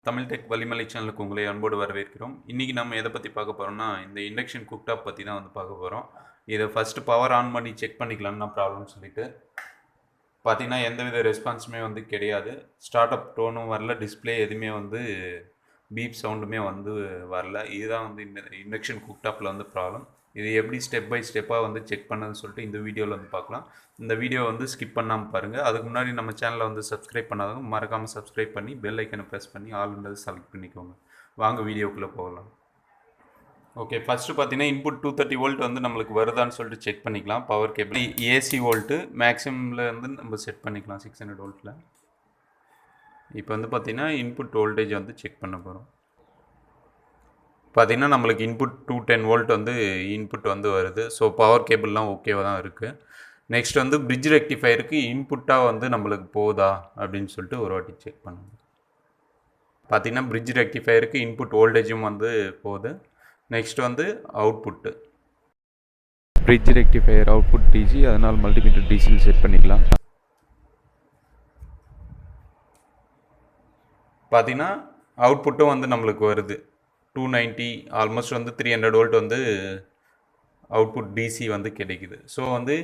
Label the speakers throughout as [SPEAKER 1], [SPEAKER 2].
[SPEAKER 1] Tamil tech Valimalai சேனலுக்கு உங்களை அன்போடு வரவேற்கிறோம். இன்றைக்கி நம்ம எதை பற்றி பார்க்க போகிறோம்னா, இந்த இண்டக்ஷன் குக்டாப் பற்றி தான் வந்து பார்க்க போகிறோம். இதை ஃபஸ்ட்டு பவர் ஆன் பண்ணி செக் பண்ணிக்கலாம்னா ப்ராப்ளம்னு சொல்லிட்டு பார்த்தீங்கன்னா எந்தவித ரெஸ்பான்ஸுமே வந்து கிடையாது. ஸ்டார்ட் அப் டோனும் வரல, டிஸ்பிளே எதுவுமே வந்து பீப் சவுண்டுமே வந்து வரல. இதுதான் வந்து இந்த இண்டக்ஷன் குக்டாப்பில் வந்து ப்ராப்ளம். இது எப்படி ஸ்டெப் பை ஸ்டெப்பாக வந்து செக் பண்ணதுன்னு சொல்லிட்டு இந்த வீடியோவில் வந்து பார்க்கலாம். இந்த வீடியோ வந்து ஸ்கிப் பண்ணாமல் பாருங்கள். அதுக்கு முன்னாடி நம்ம சேனலை வந்து சப்ஸ்கிரைப் பண்ணாதவங்க மறக்காமல் சப்ஸ்கிரைப் பண்ணி பெல் ஐக்கனை ப்ரெஸ் பண்ணி ஆல்ன்றது செலக்ட் பண்ணிக்கோங்க. வாங்க வீடியோக்குள்ளே போகலாம். ஓகே, ஃபஸ்ட்டு பார்த்தீங்கன்னா இன்புட் 230 வோல்ட் வந்து நம்மளுக்கு வருதான்னு சொல்லிட்டு செக் பண்ணிக்கலாம். பவர் கேபிள் ஏசி வோல்ட்டு மேக்ஸிமில் வந்து நம்ம செட் பண்ணிக்கலாம் 600 வோல்ட்டில். இப்போ வந்து பார்த்திங்கன்னா இன்புட் வோல்டேஜ் வந்து செக் பண்ண போகிறோம். பார்த்திங்கன்னா நம்மளுக்கு இன்புட் 210 வோல்ட் வந்து இன்புட் வந்து வருது. ஸோ பவர் கேபிள்லாம் ஓகேவாக தான் இருக்குது. நெக்ஸ்ட் வந்து பிரிட்ஜ் ரெக்டிஃபயருக்கு இன்புட்டாக வந்து நம்மளுக்கு போதா அப்படின்னு சொல்லிட்டு ஒரு வாட்டி செக் பண்ணணும். பார்த்திங்கன்னா பிரிட்ஜ் ரெக்டிஃபயருக்கு இன்புட் வோல்டேஜும் வந்து போகுது. நெக்ஸ்ட் வந்து output
[SPEAKER 2] bridge rectifier output DC, அதனால் மல்டிமீட்டர் டிசியில் செட் பண்ணிக்கலாம்.
[SPEAKER 1] பார்த்திங்கன்னா அவுட்புட்டும் வந்து நம்மளுக்கு வருது 290, ஆல்மோஸ்ட் வந்து 300 வோல்ட் வந்து அவுட்புட் டிசி வந்து கிடைக்குது. ஸோ வந்து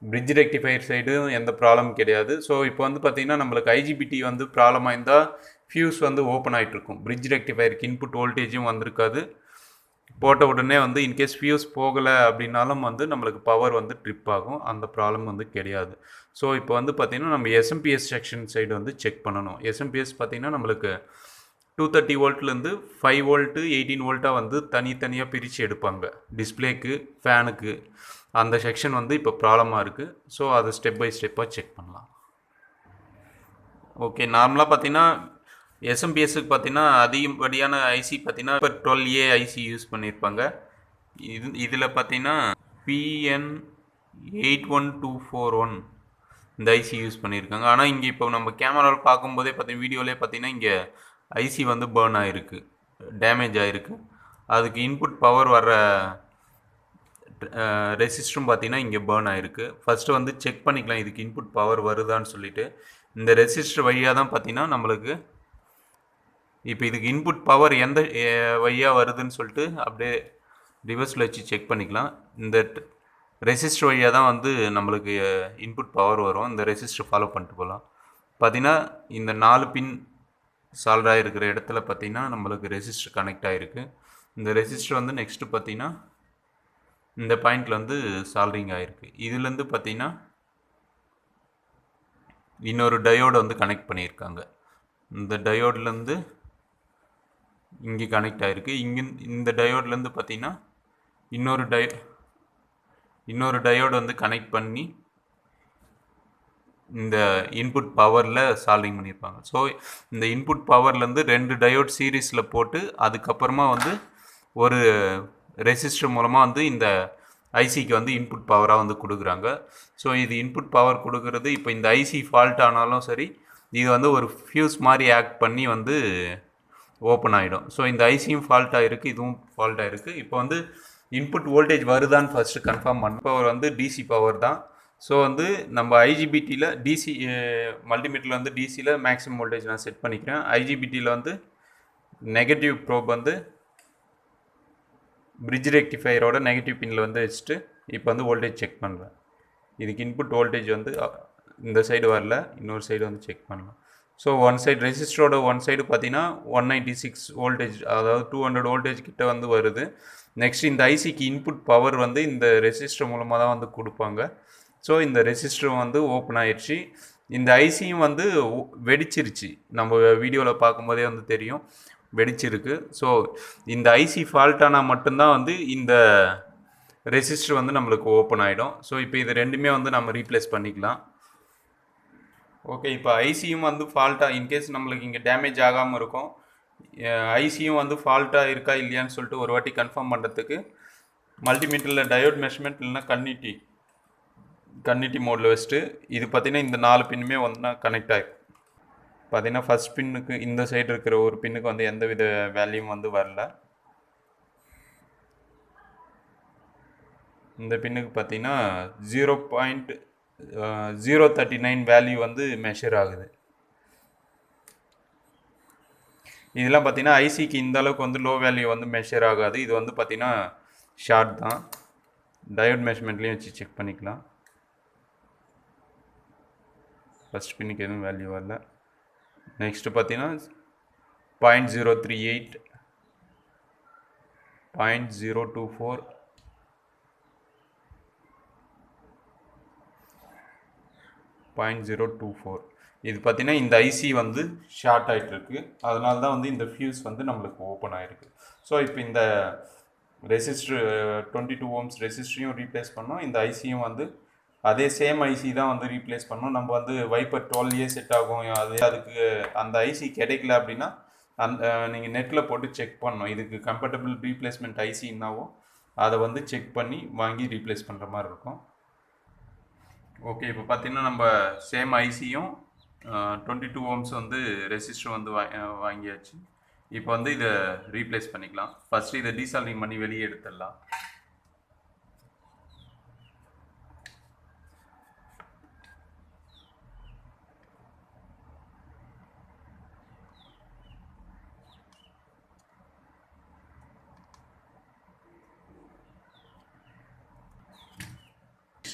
[SPEAKER 1] பிரிட்ஜ் ரெக்டிஃபயர் சைடும் எந்த ப்ராப்ளமும் கிடையாது. ஸோ இப்போ வந்து பார்த்திங்கன்னா நம்மளுக்கு ஐஜிபிடி வந்து ப்ராப்ளமாக இருந்தால் ஃபியூஸ் வந்து ஓப்பன் ஆகிட்ருக்கும். பிரிட்ஜ் ரெக்டிஃபயருக்கு இன்புட் வோல்டேஜும் வந்திருக்காது. போட்ட உடனே வந்து இன்கேஸ் ஃபியூஸ் போகலை அப்படின்னாலும் வந்து நம்மளுக்கு பவர் வந்து ட்ரிப் ஆகும். அந்த ப்ராப்ளம் வந்து கிடையாது. ஸோ இப்போ வந்து பார்த்திங்கன்னா நம்ம எஸ்எம்பிஎஸ் செக்ஷன் சைடு வந்து செக் பண்ணணும். எஸ்எம்பிஎஸ் பார்த்திங்கன்னா நம்மளுக்கு 230 வோல்ட்லேருந்து 5 வோல்ட்டு 18 வோல்ட்டாக வந்து தனித்தனியாக பிரித்து எடுப்பாங்க. டிஸ்பிளேக்கு, ஃபேனுக்கு அந்த செக்ஷன் வந்து இப்போ ப்ராப்ளமாக இருக்குது. ஸோ அதை ஸ்டெப் பை ஸ்டெப்பாக செக் பண்ணலாம். ஓகே, நார்மலாக பார்த்திங்கன்னா எஸ்எம்பிஎஸ்க்கு பார்த்திங்கன்னா அதிகப்படியான ஐசி பார்த்திங்கன்னா இப்போ 12A ஐசி யூஸ் பண்ணியிருப்பாங்க. இதில் பார்த்திங்கன்னா PN81241 இந்த ஐசி யூஸ் பண்ணியிருக்காங்க. ஆனால் இங்கே இப்போ நம்ம கேமராவில் பார்க்கும்போதே பார்த்திங்கன்னா வீடியோவிலே பார்த்திங்கன்னா இங்கே ஐசி வந்து பேர்ன் ஆகிருக்கு, டேமேஜ் ஆகிருக்கு. அதுக்கு இன்புட் பவர் வர்ற ரெசிஸ்டரும் பார்த்திங்கன்னா இங்கே பேர்ன் ஆகிருக்கு. ஃபஸ்ட்டு வந்து செக் பண்ணிக்கலாம் இதுக்கு இன்புட் பவர் வருதான்னு சொல்லிவிட்டு. இந்த ரெசிஸ்டர் வழியாக தான் பார்த்திங்கன்னா நம்மளுக்கு இப்போ இதுக்கு இன்புட் பவர் எந்த வழியாக வருதுன்னு சொல்லிட்டு அப்படியே ரிவர்ஸில் வச்சு செக் பண்ணிக்கலாம். இந்த ரெசிஸ்டர் வழியாக தான் வந்து நம்மளுக்கு இன்புட் பவர் வரும். இந்த ரெசிஸ்டர் ஃபாலோ பண்ணிட்டு போகலாம். பார்த்திங்கன்னா இந்த 4 பின் சால்வ் ஆகிருக்கிற இடத்துல பார்த்திங்கன்னா நம்மளுக்கு ரெசிஸ்டர் கனெக்ட் ஆகிருக்கு. இந்த ரெசிஸ்டர் வந்து நெக்ஸ்ட்டு பார்த்திங்கன்னா இந்த பாயிண்டில் வந்து சால்ரிங் ஆகிருக்கு. இதுலேருந்து பார்த்திங்கன்னா இன்னொரு டயோடு வந்து கனெக்ட் பண்ணியிருக்காங்க. இந்த டயோட்லேருந்து இங்கே கனெக்ட் ஆகிருக்கு. இந்த டயோட்லேருந்து பார்த்திங்கன்னா இன்னொரு டயோடு வந்து கனெக்ட் பண்ணி இந்த இன்புட் பவரில் சால்விங் பண்ணியிருப்பாங்க. ஸோ இந்த இன்புட் பவர்லேருந்து 2 டயோட் சீரீஸில் போட்டு அதுக்கப்புறமா வந்து ஒரு ரெசிஸ்டர் மூலமாக வந்து இந்த ஐசிக்கு வந்து இன்புட் பவராக வந்து கொடுக்குறாங்க. ஸோ இது இன்புட் பவர் கொடுக்குறது. இப்போ இந்த ஐசி ஃபால்ட் ஆனாலும் சரி, இது வந்து ஒரு ஃபியூஸ் மாதிரி ஆக்ட் பண்ணி வந்து ஓப்பன் ஆகிடும். ஸோ இந்த ஐசியும் ஃபால்ட் ஆகிருக்கு, இதுவும் ஃபால்ட் ஆகிருக்கு. இப்போ வந்து இன்புட் வோல்டேஜ் வருதான்னு ஃபஸ்ட்டு கன்ஃபார்ம் பண்ண. பவர் வந்து டிசி பவர் தான். ஸோ வந்து நம்ம ஐஜிபிடியில் டிசி மல்டிமீட்டரில் வந்து டிசியில் மேக்ஸிமம் வோல்டேஜ் நான் செட் பண்ணிக்கிறேன். ஐஜிபிடியில் வந்து நெகட்டிவ் ப்ரோப் வந்து பிரிட்ஜ் ரெக்டிஃபயரோட நெகட்டிவ் பின்னில் வந்து வச்சுட்டு இப்போ வந்து வோல்டேஜ் செக் பண்ணுறேன். இதுக்கு இன்புட் வோல்டேஜ் வந்து இந்த சைடு வரல, இன்னொரு சைடு வந்து செக் பண்ணலாம். ஸோ ஒன் சைடு ரெசிஸ்டரோட ஒன் சைடு பார்த்தீங்கன்னா 196 வோல்டேஜ், அதாவது 200 வோல்டேஜ் கிட்ட வந்து வருது. நெக்ஸ்ட் இந்த ஐசிக்கு இன்புட் பவர் வந்து இந்த ரெசிஸ்டர் மூலமாக தான் வந்து கொடுப்பாங்க. ஸோ இந்த ரெசிஸ்டர் வந்து ஓப்பன் ஆயிடுச்சு. இந்த ஐசியும் வந்து வெடிச்சிருச்சு. நம்ம வீடியோவில் பார்க்கும்போதே வந்து தெரியும், வெடிச்சிருக்கு. ஸோ இந்த ஐசி ஃபால்ட் ஆனால் மட்டும்தான் வந்து இந்த ரெசிஸ்டர் வந்து நம்மளுக்கு ஓப்பன் ஆகிடும். ஸோ இப்போ இது ரெண்டுமே வந்து நம்ம ரீப்ளேஸ் பண்ணிக்கலாம். ஓகே, இப்போ ஐசியும் வந்து ஃபால்ட்டாக இன்கேஸ் நம்மளுக்கு இங்கே டேமேஜ் ஆகாமல் இருக்கும். ஐசியும் வந்து ஃபால்ட்டாக இருக்கா இல்லையான்னு சொல்லிட்டு ஒரு வாட்டி கன்ஃபார்ம் பண்ணுறதுக்கு மல்டிமீட்டரில் டயோட் மெஷர்மெண்ட் இல்லைன்னா கன்னிட்டி மோடில் வச்சுட்டு இது பார்த்திங்கன்னா இந்த 4 பின்னுமே ஒன்றா கனெக்ட் ஆகிடும். பார்த்திங்கன்னா ஃபஸ்ட் பின்னுக்கு இந்த சைடு இருக்கிற ஒரு பின்னுக்கு வந்து எந்த வித வேல்யூவும் வந்து வரல. இந்த பின்னுக்கு பார்த்திங்கன்னா 0.039 வேல்யூ வந்து மெஷர் ஆகுது. இதெல்லாம் பார்த்தீங்கன்னா ஐசிக்கு இந்த அளவுக்கு வந்து லோ வேல்யூ வந்து மெஷர் ஆகாது. இது வந்து பார்த்தீங்கன்னா ஷார்ட் தான். டயோட் மெஷர்மெண்ட்லேயும் வச்சு செக் பண்ணிக்கலாம். ஃபஸ்ட் பின்னுக்கு எதுவும் வேல்யூ வரல. நெக்ஸ்ட்டு பார்த்தீங்கன்னா 0.038, 0.024, 0.024. இது பார்த்தீங்கன்னா இந்த ஐசி வந்து ஷார்ட் ஆகிட்டு இருக்கு. அதனால தான் வந்து இந்த ஃபியூஸ் வந்து நம்மளுக்கு ஓப்பன் ஆகிருக்கு. ஸோ இப்போ இந்த ரெசிஸ்டர் 22 ohms ரெசிஸ்டரையும் ரீப்ளேஸ் பண்ணோம். இந்த ஐசியும் வந்து அதே சேம் ஐசி தான் வந்து ரீப்ளேஸ் பண்ணோம். நம்ம வந்து வைப்பர் 12A செட் ஆகும். அதுக்கு அந்த ஐசி கிடைக்கல அப்படின்னா அந்த நீங்கள் நெட்டில் போட்டு செக் பண்ணணும். இதுக்கு கம்பேட்டபிள் ரீப்ளேஸ்மெண்ட் ஐசின்னாவோ அதை வந்து செக் பண்ணி வாங்கி ரீப்ளேஸ் பண்ணுற மாதிரி இருக்கும். ஓகே, இப்போ பார்த்தீங்கன்னா நம்ம சேம் ஐசியும் 22 ohms வந்து ரெசிஸ்டர் வந்து வாங்கியாச்சு. இப்போ வந்து இதை ரீப்ளேஸ் பண்ணிக்கலாம். ஃபஸ்ட்டு இதை டீசால்டிங் பண்ணி வெளியே எடுத்துடலாம்.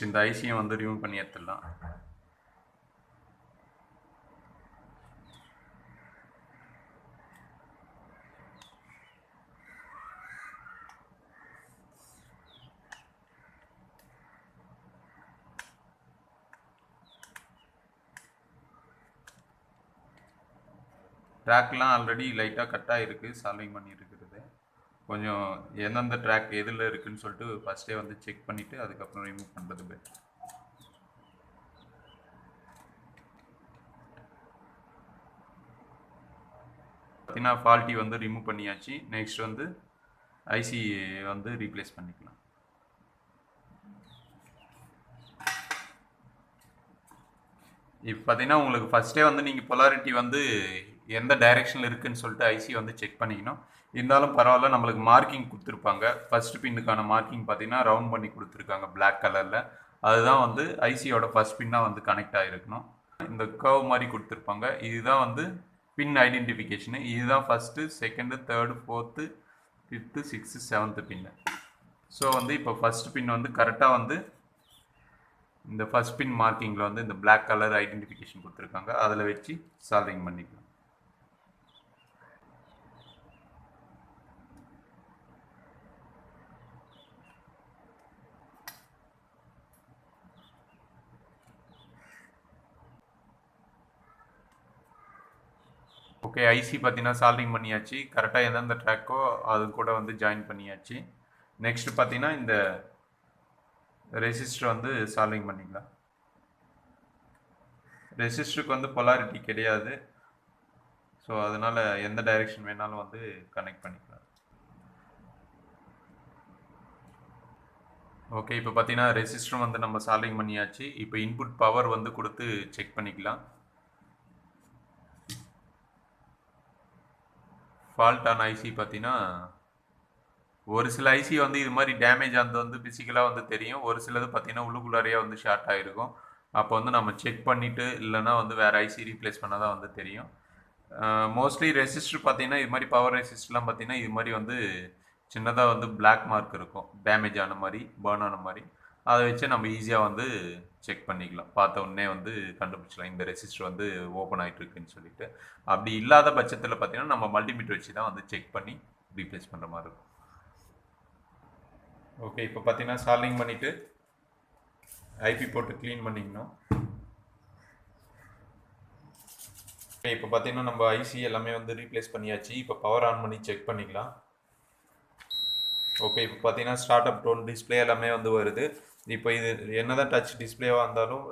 [SPEAKER 1] இந்த ஐசியும் வந்து ரிமூவ் பண்ணி எடுத்துடலாம். ட்ராக்லாம் ஆல்ரெடி லைட்டாக கட்டாக இருக்குது, சால்விங் பண்ணியிருக்கிறது. கொஞ்சம் எந்தெந்த ட்ராக் எதில் இருக்குதுன்னு சொல்லிட்டு ஃபஸ்ட்டே வந்து செக் பண்ணிவிட்டு அதுக்கப்புறம் ரிமூவ் பண்ணுறது பெட்டர். பார்த்தீங்கன்னா ஃபால்ட்டி வந்து ரிமூவ் பண்ணியாச்சு. நெக்ஸ்ட் வந்து ஐசி வந்து ரீப்ளேஸ் பண்ணிக்கலாம். இப்போ பார்த்தீங்கன்னா உங்களுக்கு ஃபஸ்ட்டே வந்து நீங்கள் பொலாரிட்டி வந்து எந்த டைரெக்ஷனில் இருக்குதுன்னு சொல்லிட்டு ஐசி வந்து செக் பண்ணிக்கணும். இருந்தாலும் பரவாயில்ல, நம்மளுக்கு மார்க்கிங் கொடுத்துருப்பாங்க. ஃபஸ்ட் பின்னுக்கான மார்க்கிங் பார்த்தீங்கன்னா ரவுண்ட் பண்ணி கொடுத்துருக்காங்க பிளாக் கலரில். அதுதான் வந்து ஐசியோட ஃபஸ்ட் பின்னாக வந்து கனெக்ட் ஆகிருக்கணும். இந்த கர்வ் மாதிரி கொடுத்துருப்பாங்க. இதுதான் வந்து பின் ஐடென்டிஃபிகேஷனு. இதுதான் first, second, third, fourth, fifth, sixth, seventh pin. So வந்து இப்போ ஃபஸ்ட் பின் வந்து கரெக்டாக வந்து இந்த ஃபஸ்ட் பின் மார்க்கிங்கில் வந்து இந்த பிளாக் கலர் ஐடென்டிஃபிகேஷன் கொடுத்துருக்காங்க. அதில் வச்சு சால்விங் பண்ணிக்கலாம். ஓகே, ஐசி பார்த்தீங்கன்னா சால்விங் பண்ணியாச்சு. கரெக்டாக எந்தெந்த ட்ராக்கோ அது கூட வந்து ஜாயின் பண்ணியாச்சு. நெக்ஸ்ட் பார்த்தீங்கன்னா இந்த ரெசிஸ்டர் வந்து சால்விங் பண்ணிக்கலாம். ரெசிஸ்டருக்கு வந்து பொலாரிட்டி கிடையாது. ஸோ அதனால் எந்த டைரெக்ஷன் வேணாலும் வந்து கனெக்ட் பண்ணிக்கலாம். ஓகே, இப்போ பார்த்தீங்கன்னா ரெசிஸ்டரும் வந்து நம்ம சால்விங் பண்ணியாச்சு. இப்போ இன்புட் பவர் வந்து கொடுத்து செக் பண்ணிக்கலாம். ஃபால்ட்டான ஐசி பார்த்தீங்கன்னா ஒரு சில ஐசி வந்து இது மாதிரி டேமேஜ் ஆனது வந்து ஃபிசிக்கலாக வந்து தெரியும். ஒரு சிலது பார்த்தீங்கன்னா உள்ளுக்குள்ளாரையே வந்து ஷார்ட் ஆகிருக்கும். அப்போ வந்து நம்ம செக் பண்ணிவிட்டு இல்லைனா வந்து வேறு ஐசி ரீப்ளேஸ் பண்ணால் தான் வந்து தெரியும். மோஸ்ட்லி ரெசிஸ்டர் பார்த்தீங்கன்னா இது மாதிரி பவர் ரெசிஸ்டர்லாம் பார்த்தீங்கன்னா இது மாதிரி வந்து சின்னதாக வந்து பிளாக் மார்க் இருக்கும், டேமேஜ் ஆன மாதிரி, பர்ன் ஆன மாதிரி. அதை வச்சு நம்ம ஈஸியாக வந்து செக் பண்ணிக்கலாம். பார்த்த உடனே வந்து கண்டுபிடிச்சலாம் இந்த ரெசிஸ்டர் வந்து ஓப்பன் ஆகிட்டு இருக்குன்னு சொல்லிட்டு. அப்படி இல்லாத பட்சத்தில் பார்த்தீங்கன்னா நம்ம மல்டிமீட்டர் வச்சு தான் வந்து செக் பண்ணி ரீப்ளேஸ் பண்ணுற மாதிரி இருக்கும். ஓகே, இப்போ பார்த்தீங்கன்னா சால்விங் பண்ணிவிட்டு ஐபி போட்டு க்ளீன் பண்ணிக்கணும். ஓகே, இப்போ பார்த்தீங்கன்னா நம்ம ஐசி எல்லாமே வந்து ரீப்ளேஸ் பண்ணியாச்சு. இப்போ பவர் ஆன் பண்ணி செக் பண்ணிக்கலாம். ஓகே, இப்போ பார்த்தீங்கன்னா ஸ்டார்ட் அப் டோன் டிஸ்பிளே எல்லாமே வந்து வருது. இப்போ இது என்ன தான் டச் டிஸ்பிளேவாக இருந்தாலும்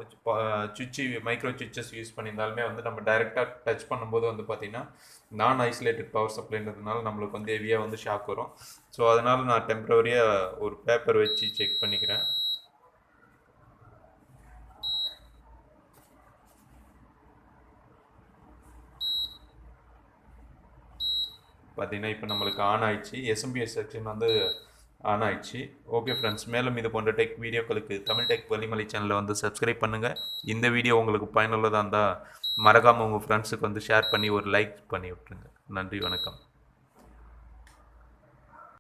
[SPEAKER 1] சுவிட்சு மைக்ரோ சுவிட்சஸ் யூஸ் பண்ணியிருந்தாலுமே வந்து நம்ம டைரெக்டாக டச் பண்ணும்போது வந்து பார்த்திங்கன்னா நான் ஐசோலேட்டட் பவர் சப்ளைன்றதுனால நம்மளுக்கு வந்து ஹெவியாக வந்து ஷாக் வரும். ஸோ அதனால் நான் டெம்பரவரியாக ஒரு பேப்பர் வச்சு செக் பண்ணிக்கிறேன். பார்த்தீங்கன்னா இப்போ நம்மளுக்கு ஆன் ஆயிடுச்சு. எஸ்எம்பிஎஸ் செக்ஷன் வந்து ஆன் ஆயிடுச்சு. ஓகே ஃப்ரெண்ட்ஸ், மேலும் இது போன்ற டெக் வீடியோக்களுக்கு தமிழ் டெக் வலிமலை சேனலை வந்து சப்ஸ்கிரைப் பண்ணுங்கள். இந்த வீடியோ உங்களுக்கு பயனுள்ளதாக இருந்தால் மறக்காமல் உங்கள் ஃப்ரெண்ட்ஸுக்கு வந்து ஷேர் பண்ணி ஒரு லைக் பண்ணி விட்டுருங்க. நன்றி, வணக்கம்.